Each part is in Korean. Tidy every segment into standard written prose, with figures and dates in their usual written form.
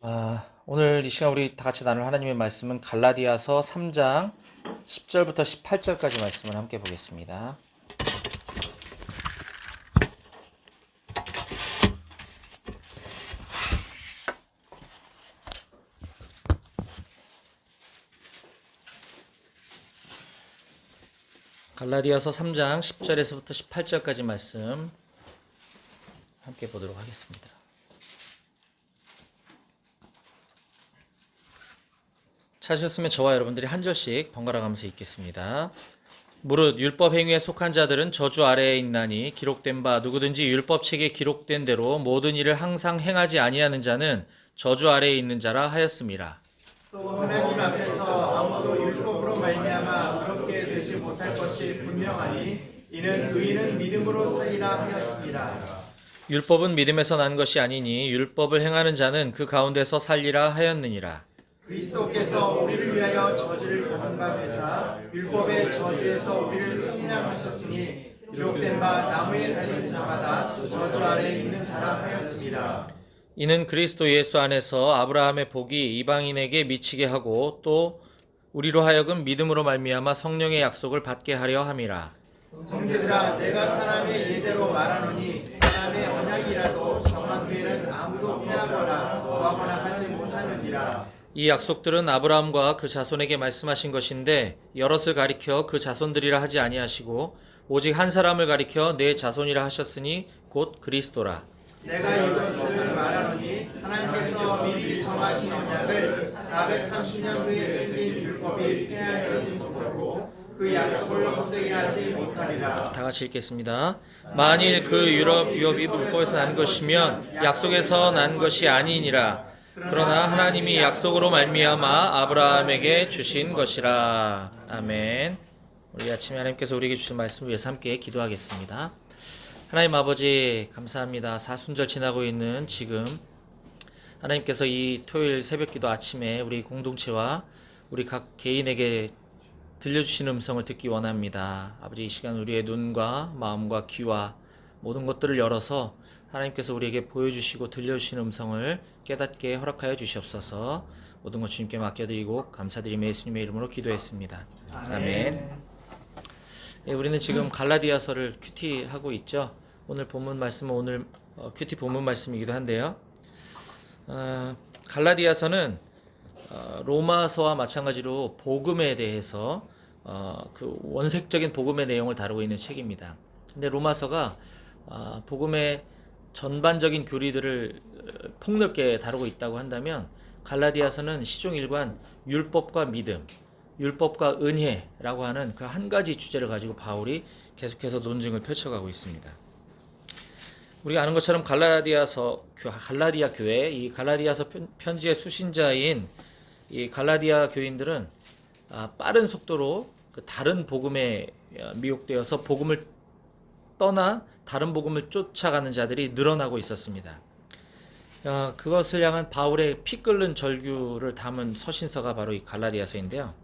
오늘 이 시간 우리 다 같이 나눌 하나님의 말씀은 갈라디아서 3장 10절부터 18절까지 말씀을 함께 보겠습니다. 갈라디아서 3장 10절에서부터 18절까지 말씀 함께 보도록 하겠습니다. 찾으셨으면 저와 여러분들이 한 절씩 번갈아 가면서 읽겠습니다. 무릇 율법 행위에 속한 자들은 저주 아래에 있나니 기록된 바 누구든지 율법책에 기록된 대로 모든 일을 항상 행하지 아니하는 자는 저주 아래에 있는 자라 하였음이라. 또 하나님 앞에서 아무도 율법으로 말미암아 의롭게 되지 못할 것이 분명하니 이는 의인은 믿음으로 살리라 하였습니다. 율법은 믿음에서 난 것이 아니니 율법을 행하는 자는 그 가운데서 살리라 하였느니라. 그리스도께서 우리를 위하여 저주를 받은 바 되사 율법의 저주에서 우리를 속량하셨으니 기록된 바 나무에 달린 자마다 저주 아래에 있는 자라 하였습니다. 이는 그리스도 예수 안에서 아브라함의 복이 이방인에게 미치게 하고 또 우리로 하여금 믿음으로 말미암아 성령의 약속을 받게 하려 함이라. 형제들아, 내가 사람의 예대로 말하노니 사람의 언약이라도 정한 후에는 아무도 폐하거나 구하거나 하지 못하느니라. 이 약속들은 아브라함과 그 자손에게 말씀하신 것인데 여럿을 가리켜 그 자손들이라 하지 아니하시고 오직 한 사람을 가리켜 내 자손이라 하셨으니 곧 그리스도라. 내가 이것을 말하노니 하나님께서 미리 정하신 언약을 430년 후에 생긴 율법이 폐하지 못하고 그 약속을 헛되게 하지 못하리라. 다 같이 읽겠습니다. 만일 그 율법이 율법에서 난 것이면 약속에서 난 것이 아니니라. 그러나 하나님이 약속으로 말미암아 아브라함에게 주신 것이라. 아멘. 우리 아침에 하나님께서 우리에게 주신 말씀을 위해서 함께 기도하겠습니다. 하나님 아버지 감사합니다. 사순절 지나고 있는 지금 하나님께서 이 토요일 새벽기도 아침에 우리 공동체와 우리 각 개인에게 들려주시는 음성을 듣기 원합니다. 아버지 이 시간 우리의 눈과 마음과 귀와 모든 것들을 열어서 하나님께서 우리에게 보여주시고 들려주시는 음성을 깨닫게 허락하여 주시옵소서. 모든 것 주님께 맡겨드리고 감사드리며 예수님의 이름으로 기도했습니다. 아멘. 예, 우리는 지금 갈라디아서를 큐티하고 있죠. 오늘 본문 말씀은 오늘 큐티 본문 말씀이기도 한데요. 갈라디아서는 로마서와 마찬가지로 복음에 대해서 그 원색적인 복음의 내용을 다루고 있는 책입니다. 근데 로마서가 복음의 전반적인 교리들을 폭넓게 다루고 있다고 한다면 갈라디아서는 시종일관 율법과 믿음, 율법과 은혜라고 하는 그 한 가지 주제를 가지고 바울이 계속해서 논증을 펼쳐가고 있습니다. 우리가 아는 것처럼 갈라디아 교회, 이 갈라디아서 편지의 수신자인 이 갈라디아 교인들은 빠른 속도로 그 다른 복음에 미혹되어서 복음을 떠나 다른 복음을 쫓아가는 자들이 늘어나고 있었습니다. 그것을 향한 바울의 피 끓는 절규를 담은 서신서가 바로 이 갈라디아서인데요.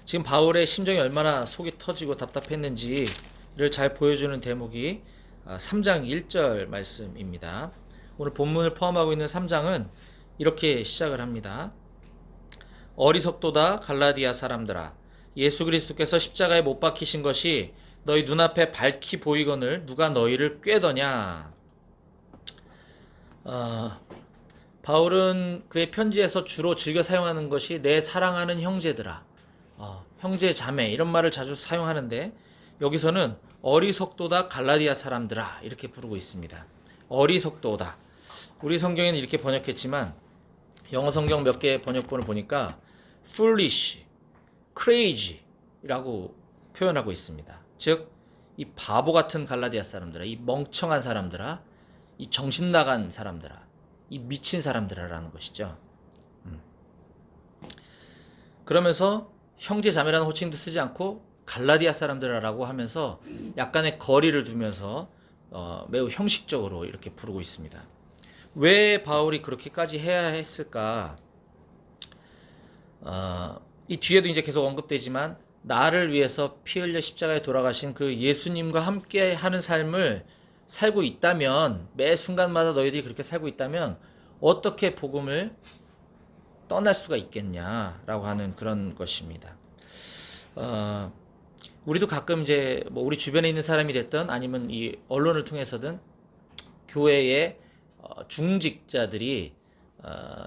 지금 바울의 심정이 얼마나 속이 터지고 답답했는지를 잘 보여주는 대목이 3장 1절 말씀입니다. 오늘 본문을 포함하고 있는 3장은 이렇게 시작을 합니다. 어리석도다 갈라디아 사람들아, 예수 그리스도께서 십자가에 못 박히신 것이 너희 눈앞에 밝히 보이거늘 누가 너희를 꾀더냐. 바울은 그의 편지에서 주로 즐겨 사용하는 것이 내 사랑하는 형제들아, 형제 자매 이런 말을 자주 사용하는데 여기서는 어리석도다 갈라디아 사람들아 이렇게 부르고 있습니다. 어리석도다. 우리 성경에는 이렇게 번역했지만 영어 성경 몇 개 번역본을 보니까 foolish, crazy라고 표현하고 있습니다. 즉, 이 바보 같은 갈라디아 사람들아, 이 멍청한 사람들아, 이 정신 나간 사람들아, 이 미친 사람들아라는 것이죠. 그러면서 형제 자매라는 호칭도 쓰지 않고 갈라디아 사람들아라고 하면서 약간의 거리를 두면서 매우 형식적으로 이렇게 부르고 있습니다. 왜 바울이 그렇게까지 해야 했을까? 이 뒤에도 이제 계속 언급되지만 나를 위해서 피 흘려 십자가에 돌아가신 그 예수님과 함께 하는 삶을 살고 있다면, 매 순간마다 너희들이 그렇게 살고 있다면 어떻게 복음을 떠날 수가 있겠냐라고 하는 그런 것입니다. 우리도 가끔 이제 뭐 우리 주변에 있는 사람이 됐든 아니면 이 언론을 통해서든 교회의 중직자들이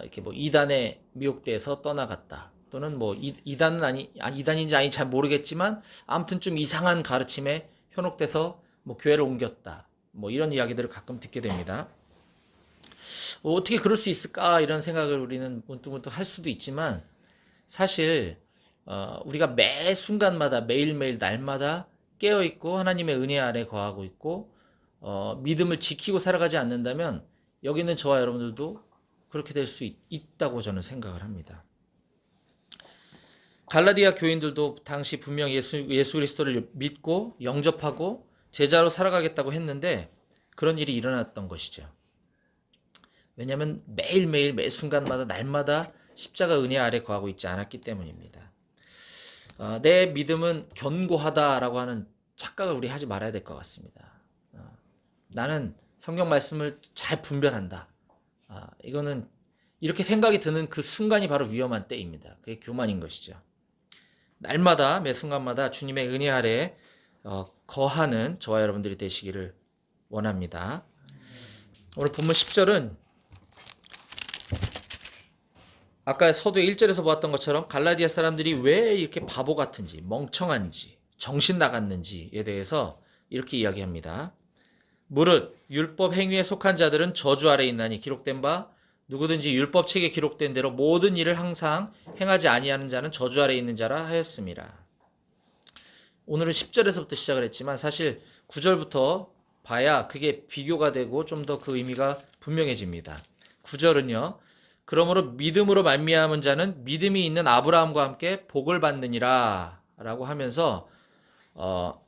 이렇게 뭐 이단에 미혹돼서 떠나갔다. 또는 뭐 이단은 이단인지 아닌지 잘 모르겠지만 아무튼 좀 이상한 가르침에 현혹돼서 뭐 교회를 옮겼다. 뭐 이런 이야기들을 가끔 듣게 됩니다. 어떻게 그럴 수 있을까 이런 생각을 우리는 문득문득 할 수도 있지만 사실 우리가 매 순간마다 매일매일 날마다 깨어있고 하나님의 은혜 아래 거하고 있고 믿음을 지키고 살아가지 않는다면 여기 있는 저와 여러분들도 그렇게 될 수 있다고 저는 생각을 합니다. 갈라디아 교인들도 당시 분명 예수 그리스도를 믿고 영접하고 제자로 살아가겠다고 했는데 그런 일이 일어났던 것이죠. 왜냐하면 매일매일 매 순간마다 날마다 십자가 은혜 아래 거하고 있지 않았기 때문입니다. 내 믿음은 견고하다라고 하는 착각을 우리 하지 말아야 될 것 같습니다. 나는 성경 말씀을 잘 분별한다. 이거는 이렇게 생각이 드는 그 순간이 바로 위험한 때입니다. 그게 교만인 것이죠. 날마다 매 순간마다 주님의 은혜 아래 거하는 저와 여러분들이 되시기를 원합니다. 오늘 본문 10절은 아까 서두에 1절에서 보았던 것처럼 갈라디아 사람들이 왜 이렇게 바보 같은지 멍청한지 정신 나갔는지에 대해서 이렇게 이야기합니다. 무릇 율법 행위에 속한 자들은 저주 아래 있나니 기록된 바 누구든지 율법 책에 기록된 대로 모든 일을 항상 행하지 아니하는 자는 저주 아래 있는 자라 하였습니다. 오늘은 10절에서부터 시작을 했지만 사실 9절부터 봐야 그게 비교가 되고 좀 더 그 의미가 분명해집니다. 9절은요. 그러므로 믿음으로 말미암은 자는 믿음이 있는 아브라함과 함께 복을 받느니라 라고 하면서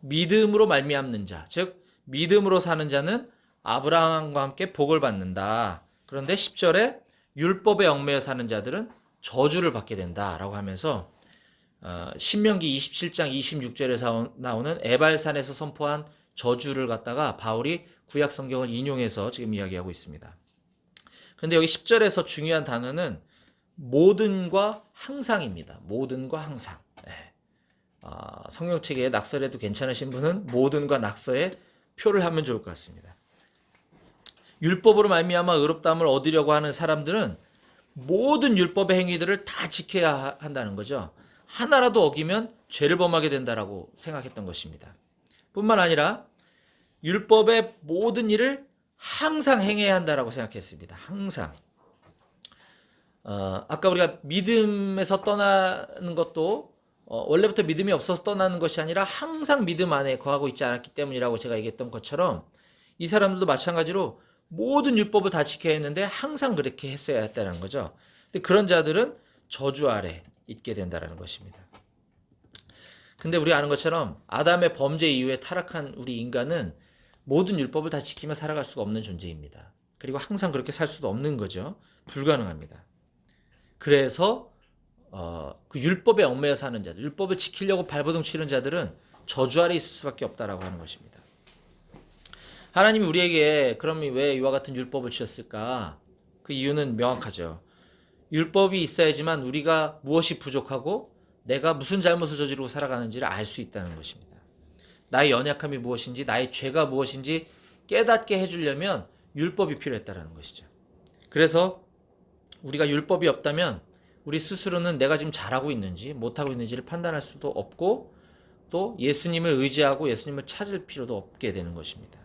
믿음으로 말미암는 자, 즉 믿음으로 사는 자는 아브라함과 함께 복을 받는다. 그런데 10절에 율법에 얽매여 사는 자들은 저주를 받게 된다라고 하면서 신명기 27장 26절에서 나오는 에발산에서 선포한 저주를 갖다가 바울이 구약 성경을 인용해서 지금 이야기하고 있습니다. 그런데 여기 10절에서 중요한 단어는 모든과 항상입니다. 모든과 항상. 성경책에 낙서해도 괜찮으신 분은 모든과 낙서에 표를 하면 좋을 것 같습니다. 율법으로 말미암아 의롭다함을 얻으려고 하는 사람들은 모든 율법의 행위들을 다 지켜야 한다는 거죠. 하나라도 어기면 죄를 범하게 된다라고 생각했던 것입니다. 뿐만 아니라 율법의 모든 일을 항상 행해야 한다라고 생각했습니다. 항상. 아까 우리가 믿음에서 떠나는 것도 원래부터 믿음이 없어서 떠나는 것이 아니라 항상 믿음 안에 거하고 있지 않았기 때문이라고 제가 얘기했던 것처럼 이 사람들도 마찬가지로 모든 율법을 다 지켜야 했는데 항상 그렇게 했어야 했다는 거죠. 근데 그런 자들은 저주 아래 있게 된다는 것입니다. 근데 우리가 아는 것처럼 아담의 범죄 이후에 타락한 우리 인간은 모든 율법을 다 지키며 살아갈 수가 없는 존재입니다. 그리고 항상 그렇게 살 수도 없는 거죠. 불가능합니다. 그래서 그 율법에 얽매여 사는 자들, 율법을 지키려고 발버둥 치는 자들은 저주 아래 있을 수밖에 없다라고 하는 것입니다. 하나님이 우리에게 그럼 왜 이와 같은 율법을 주셨을까? 그 이유는 명확하죠. 율법이 있어야지만 우리가 무엇이 부족하고 내가 무슨 잘못을 저지르고 살아가는지를 알 수 있다는 것입니다. 나의 연약함이 무엇인지 나의 죄가 무엇인지 깨닫게 해주려면 율법이 필요했다는 것이죠. 그래서 우리가 율법이 없다면 우리 스스로는 내가 지금 잘하고 있는지 못하고 있는지를 판단할 수도 없고 또 예수님을 의지하고 예수님을 찾을 필요도 없게 되는 것입니다.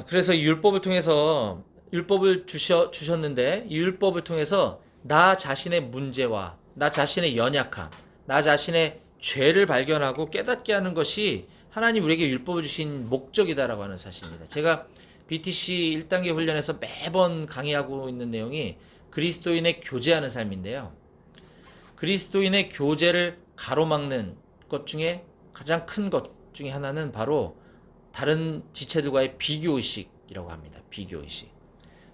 그래서 이 율법을 통해서 율법을 주셨는데 이 율법을 통해서 나 자신의 문제와 나 자신의 연약함, 나 자신의 죄를 발견하고 깨닫게 하는 것이 하나님 우리에게 율법을 주신 목적이다라고 하는 사실입니다. 제가 BTC 1단계 훈련에서 매번 강의하고 있는 내용이 그리스도인의 교제하는 삶인데요. 그리스도인의 교제를 가로막는 것 중에 가장 큰 것 중에 하나는 바로 다른 지체들과의 비교의식이라고 합니다. 비교의식.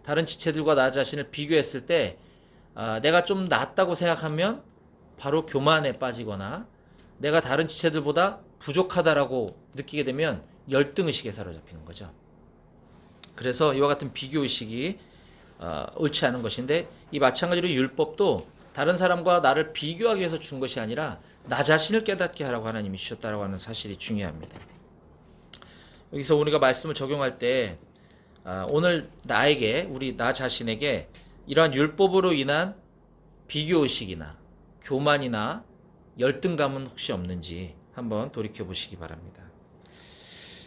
다른 지체들과 나 자신을 비교했을 때 내가 좀 낫다고 생각하면 바로 교만에 빠지거나 내가 다른 지체들보다 부족하다라고 느끼게 되면 열등의식에 사로잡히는 거죠. 그래서 이와 같은 비교의식이 옳지 않은 것인데, 이 마찬가지로 율법도 다른 사람과 나를 비교하기 위해서 준 것이 아니라 나 자신을 깨닫게 하라고 하나님이 주셨다고 하는 사실이 중요합니다. 여기서 우리가 말씀을 적용할 때 오늘 나에게, 나 자신에게 이러한 율법으로 인한 비교의식이나 교만이나 열등감은 혹시 없는지 한번 돌이켜 보시기 바랍니다.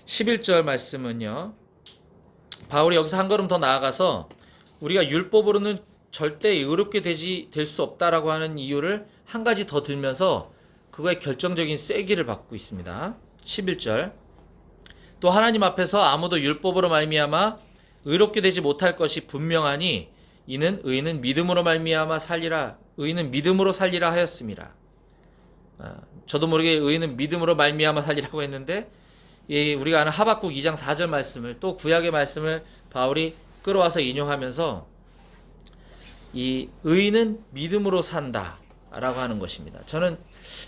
11절 말씀은요, 바울이 여기서 한 걸음 더 나아가서 우리가 율법으로는 절대 의롭게 될 수 없다라고 하는 이유를 한 가지 더 들면서 그거의 결정적인 쐐기를 받고 있습니다. 11절, 또 하나님 앞에서 아무도 율법으로 말미암아 의롭게 되지 못할 것이 분명하니 이는 의인은 믿음으로 말미암아 살리라, 의인은 믿음으로 살리라 하였음이라. 저도 모르게 의인은 믿음으로 말미암아 살리라고 했는데, 우리가 아는 하박국 2장 4절 말씀을, 또 구약의 말씀을 바울이 끌어와서 인용하면서 이 의인은 믿음으로 산다 라고 하는 것입니다. 저는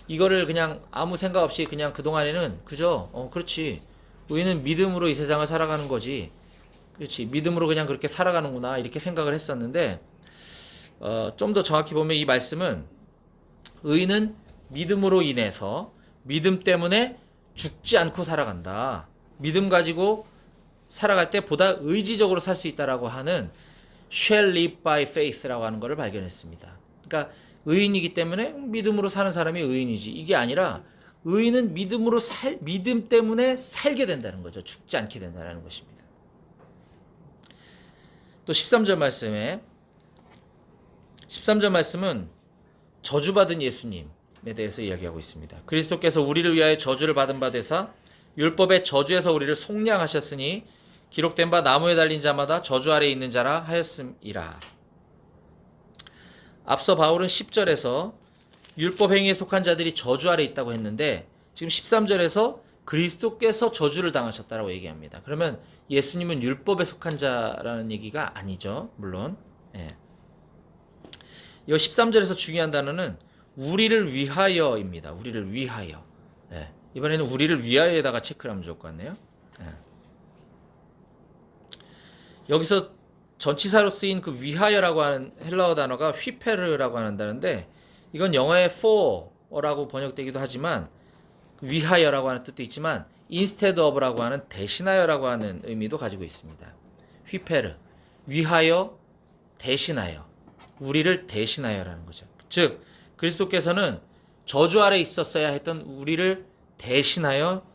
이거를 그냥 아무 생각 없이 그냥 그동안에는 그저 그렇지, 의인은 믿음으로 이 세상을 살아가는 거지, 그렇지, 믿음으로 그냥 그렇게 살아가는구나, 이렇게 생각을 했었는데, 좀 더 정확히 보면 이 말씀은 의인은 믿음으로 인해서, 믿음 때문에 죽지 않고 살아간다, 믿음 가지고 살아갈 때 보다 의지적으로 살 수 있다라고 하는 shall live by faith라고 하는 것을 발견했습니다. 그러니까 의인이기 때문에 믿음으로 사는 사람이 의인이지, 이게 아니라 의인은 믿음 때문에 살게 된다는 거죠. 죽지 않게 된다는 것입니다. 또 13절 말씀은 저주받은 예수님에 대해서 이야기하고 있습니다. 그리스도께서 우리를 위하여 저주를 받은 바 되사 율법의 저주에서 우리를 속량하셨으니 기록된 바 나무에 달린 자마다 저주 아래에 있는 자라 하였음이라. 앞서 바울은 10절에서 율법 행위에 속한 자들이 저주 아래에 있다고 했는데, 지금 13절에서 그리스도께서 저주를 당하셨다라고 얘기합니다. 그러면 예수님은 율법에 속한 자라는 얘기가 아니죠, 물론. 이 13절에서 중요한 단어는 우리를 위하여입니다. 우리를 위하여. 이번에는 우리를 위하여에다가 체크를 하면 좋을 것 같네요. 여기서 전치사로 쓰인 그 위하여라고 하는 헬라어 단어가 휘페르라고 하는 단어인데, 이건 영어의 for라고 번역되기도 하지만, 위하여라고 하는 뜻도 있지만 instead of라고 하는 대신하여라고 하는 의미도 가지고 있습니다. 휘페르, 위하여, 대신하여, 우리를 대신하여라는 거죠. 즉 그리스도께서는 저주 아래 있었어야 했던 우리를 대신하여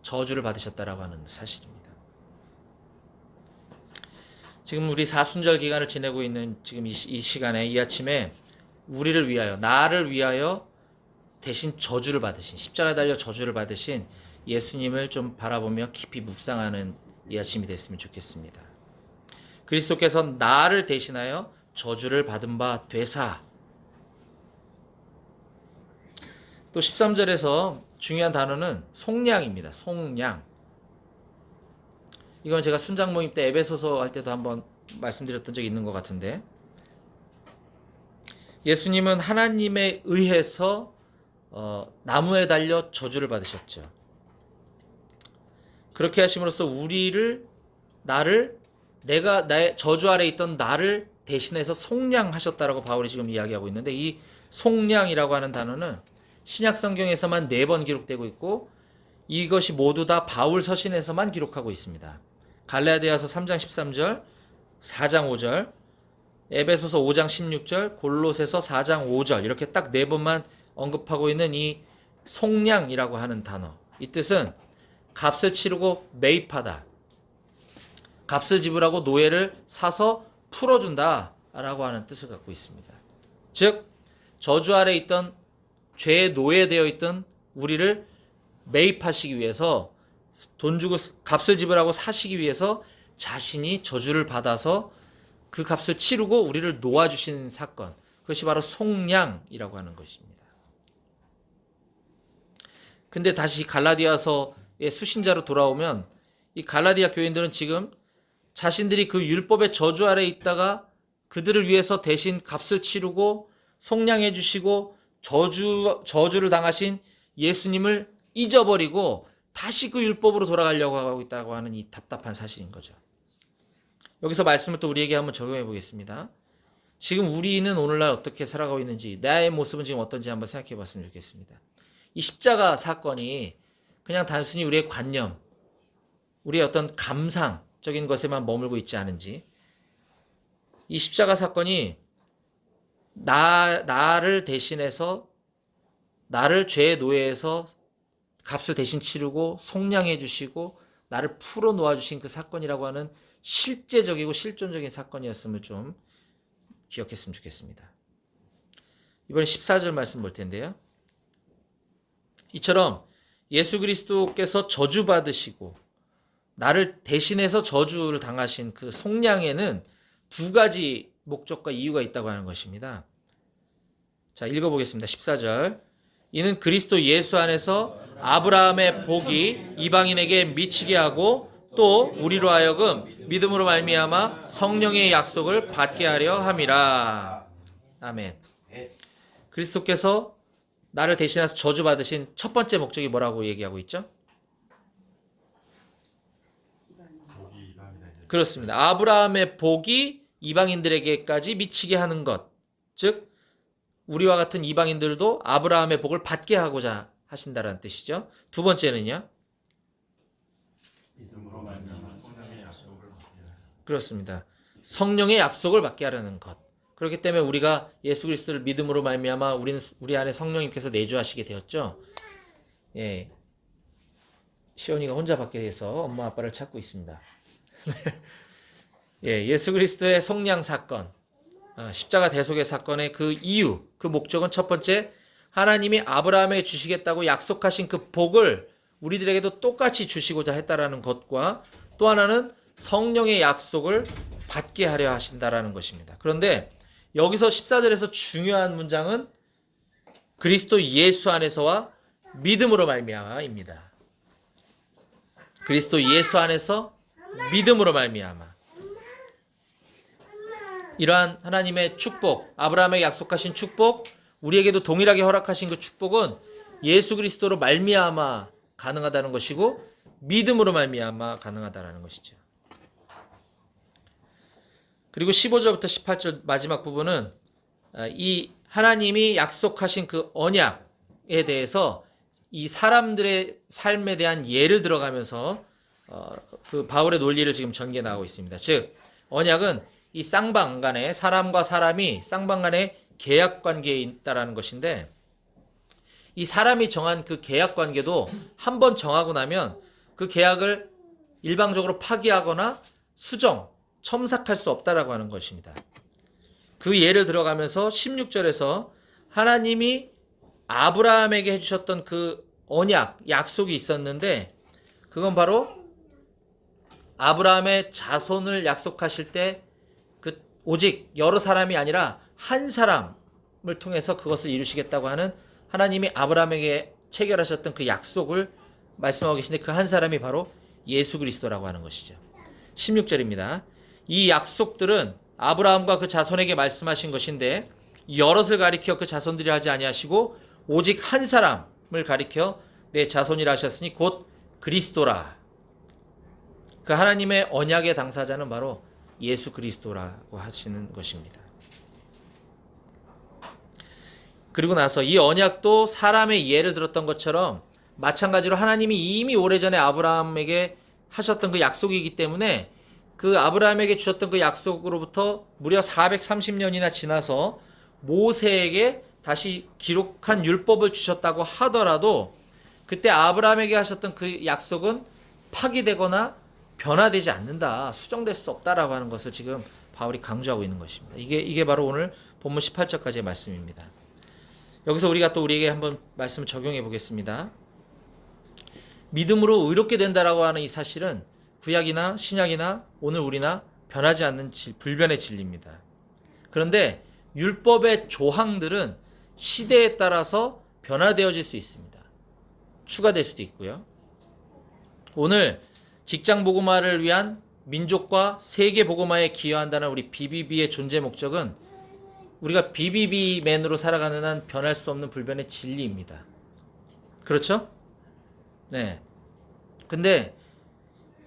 저주를 받으셨다라고 하는 사실입니다. 지금 우리 사순절 기간을 지내고 있는 지금 이 시간에, 이 아침에 우리를 위하여, 나를 위하여 대신 저주를 받으신, 십자가에 달려 저주를 받으신 예수님을 좀 바라보며 깊이 묵상하는 이 아침이 됐으면 좋겠습니다. 그리스도께서 나를 대신하여 저주를 받은 바 되사. 또 13절에서 중요한 단어는 속량입니다. 속량. 이건 제가 순장 모임 때 에베소서 할 때도 한번 말씀드렸던 적이 있는 것 같은데, 예수님은 하나님에 의해서 나무에 달려 저주를 받으셨죠. 그렇게 하심으로써 내가 나의 저주 아래 있던 나를 대신해서 속량하셨다라고 바울이 지금 이야기하고 있는데, 이 속량이라고 하는 단어는 신약 성경에서만 4번 기록되고 있고, 이것이 모두 다 바울 서신에서만 기록하고 있습니다. 갈라디아서 3장 13절, 4장 5절, 에베소서 5장 16절, 골로새서 4장 5절, 이렇게 딱 4번만 언급하고 있는 이 속량이라고 하는 단어. 이 뜻은 값을 치르고 매입하다, 값을 지불하고 노예를 사서 풀어준다 라고 하는 뜻을 갖고 있습니다. 즉 저주 아래 있던, 죄에 노예되어 있던 우리를 매입하시기 위해서, 돈 주고 값을 지불하고 사시기 위해서 자신이 저주를 받아서 그 값을 치르고 우리를 놓아주신 사건, 그것이 바로 속량이라고 하는 것입니다. 근데 다시 갈라디아서의 수신자로 돌아오면, 이 갈라디아 교인들은 지금 자신들이 그 율법의 저주 아래에 있다가 그들을 위해서 대신 값을 치르고 속량해 주시고 저주를 당하신 예수님을 잊어버리고 다시 그 율법으로 돌아가려고 하고 있다고 하는 이 답답한 사실인 거죠. 여기서 말씀을 또 우리에게 한번 적용해 보겠습니다. 지금 우리는 오늘날 어떻게 살아가고 있는지, 나의 모습은 지금 어떤지 한번 생각해 봤으면 좋겠습니다. 이 십자가 사건이 그냥 단순히 우리의 관념, 우리의 어떤 감상적인 것에만 머물고 있지 않은지, 이 십자가 사건이 나를 대신해서, 나를 죄의 노예에서 값을 대신 치르고 속량해 주시고 나를 풀어 놓아 주신 그 사건이라고 하는 실제적이고 실존적인 사건이었음을 좀 기억했으면 좋겠습니다. 이번에 14절 말씀 볼 텐데요. 이처럼 예수 그리스도께서 저주받으시고 나를 대신해서 저주를 당하신 그 속량에는 두 가지 목적과 이유가 있다고 하는 것입니다. 자, 읽어보겠습니다. 14절. 이는 그리스도 예수 안에서 아브라함의 복이 이방인에게 미치게 하고 또 우리로 하여금 믿음으로 말미암아 성령의 약속을 받게 하려 함이라. 아멘. 그리스도께서 나를 대신해서 저주받으신 첫 번째 목적이 뭐라고 얘기하고 있죠? 그렇습니다. 아브라함의 복이 이방인들에게까지 미치게 하는 것. 즉 우리와 같은 이방인들도 아브라함의 복을 받게 하고자 하신다는 뜻이죠. 두 번째는요? 믿음으로 말미암아 성령의 약속을 받게 하라. 그렇습니다. 성령의 약속을 받게 하려는 것. 그렇기 때문에 우리가 예수 그리스도를 믿음으로 말미암아 우리 안에 성령님께서 내주하시게 되었죠. 예. 시온이가 혼자 밖에서 엄마 아빠를 찾고 있습니다. 예, 예수 그리스도의 속량 사건, 십자가 대속의 사건의 그 이유, 그 목적은 첫 번째, 하나님이 아브라함에게 주시겠다고 약속하신 그 복을 우리들에게도 똑같이 주시고자 했다라는 것과 또 하나는 성령의 약속을 받게 하려 하신다라는 것입니다. 그런데 여기서 14절에서 중요한 문장은 그리스도 예수 안에서와 믿음으로 말미암아입니다. 그리스도 예수 안에서 믿음으로 말미암아. 이러한 하나님의 축복, 아브라함에게 약속하신 축복, 우리에게도 동일하게 허락하신 그 축복은 예수 그리스도로 말미암아 가능하다는 것이고 믿음으로 말미암아 가능하다는 것이죠. 그리고 15절부터 18절 마지막 부분은 이 하나님이 약속하신 그 언약에 대해서 이 사람들의 삶에 대한 예를 들어가면서 그 바울의 논리를 지금 전개 나오고 있습니다. 즉 언약은 이 쌍방 간에 사람과 사람이 쌍방 간에 계약 관계에 있다라는 것인데 이 사람이 정한 그 계약 관계도 한 번 정하고 나면 그 계약을 일방적으로 파기하거나 수정, 첨삭할 수 없다라고 하는 것입니다. 그 예를 들어가면서 16절에서 하나님이 아브라함에게 해주셨던 그 언약, 약속이 있었는데 그건 바로 아브라함의 자손을 약속하실 때 그 오직 여러 사람이 아니라 한 사람을 통해서 그것을 이루시겠다고 하는 하나님이 아브라함에게 체결하셨던 그 약속을 말씀하고 계신데 그 한 사람이 바로 예수 그리스도라고 하는 것이죠. 16절입니다. 이 약속들은 아브라함과 그 자손에게 말씀하신 것인데 여럿을 가리켜 그 자손들이 하지 아니하시고 오직 한 사람을 가리켜 내 자손이라 하셨으니 곧 그리스도라. 그 하나님의 언약의 당사자는 바로 예수 그리스도라고 하시는 것입니다. 그리고 나서 이 언약도 사람의 예를 들었던 것처럼 마찬가지로 하나님이 이미 오래전에 아브라함에게 하셨던 그 약속이기 때문에 그 아브라함에게 주셨던 그 약속으로부터 무려 430년이나 지나서 모세에게 다시 기록한 율법을 주셨다고 하더라도 그때 아브라함에게 하셨던 그 약속은 파기되거나 변화되지 않는다, 수정될 수 없다라고 하는 것을 지금 바울이 강조하고 있는 것입니다. 이게 바로 오늘 본문 18절까지의 말씀입니다. 여기서 우리가 또 우리에게 한번 말씀을 적용해 보겠습니다. 믿음으로 의롭게 된다라고 하는 이 사실은 구약이나 신약이나 오늘 우리나 변하지 않는 불변의 진리입니다. 그런데 율법의 조항들은 시대에 따라서 변화되어질 수 있습니다. 추가될 수도 있고요. 오늘 직장 복음화를 위한 민족과 세계 복음화에 기여한다는 우리 BBB의 존재 목적은 우리가 BBB맨으로 살아가는 한 변할 수 없는 불변의 진리입니다. 그렇죠? 네. 근데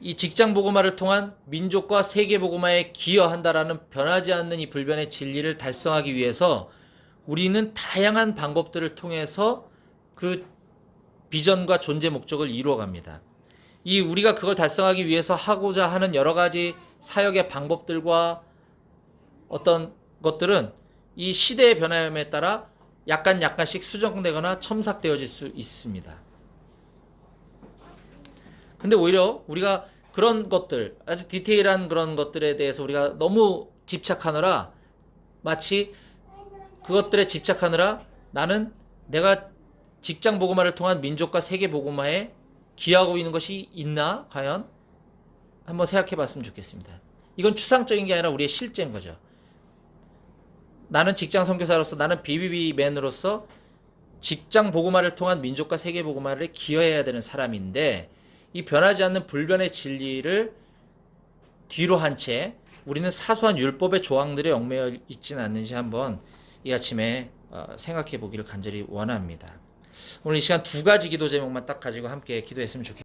이 직장 복음화를 통한 민족과 세계 복음화에 기여한다라는 변하지 않는 이 불변의 진리를 달성하기 위해서 우리는 다양한 방법들을 통해서 그 비전과 존재 목적을 이루어갑니다. 이 우리가 그걸 달성하기 위해서 하고자 하는 여러 가지 사역의 방법들과 어떤 것들은 이 시대의 변화에 따라 약간씩 수정되거나 첨삭되어질 수 있습니다. 근데 오히려 우리가 그런 것들, 아주 디테일한 그런 것들에 대해서 우리가 너무 집착하느라 마치 그것들에 집착하느라 나는 내가 직장 복음화를 통한 민족과 세계 복음화에 기여하고 있는 것이 있나? 과연? 한번 생각해 봤으면 좋겠습니다. 이건 추상적인 게 아니라 우리의 실제인 거죠. 나는 직장 선교사로서, 나는 BBB맨으로서 직장 복음화를 통한 민족과 세계 복음화를 기여해야 되는 사람인데 이 변하지 않는 불변의 진리를 뒤로 한 채 우리는 사소한 율법의 조항들에 얽매여 있지는 않는지 한번 이 아침에 생각해 보기를 간절히 원합니다. 오늘 이 시간 두 가지 기도 제목만 딱 가지고 함께 기도했으면 좋겠습니다.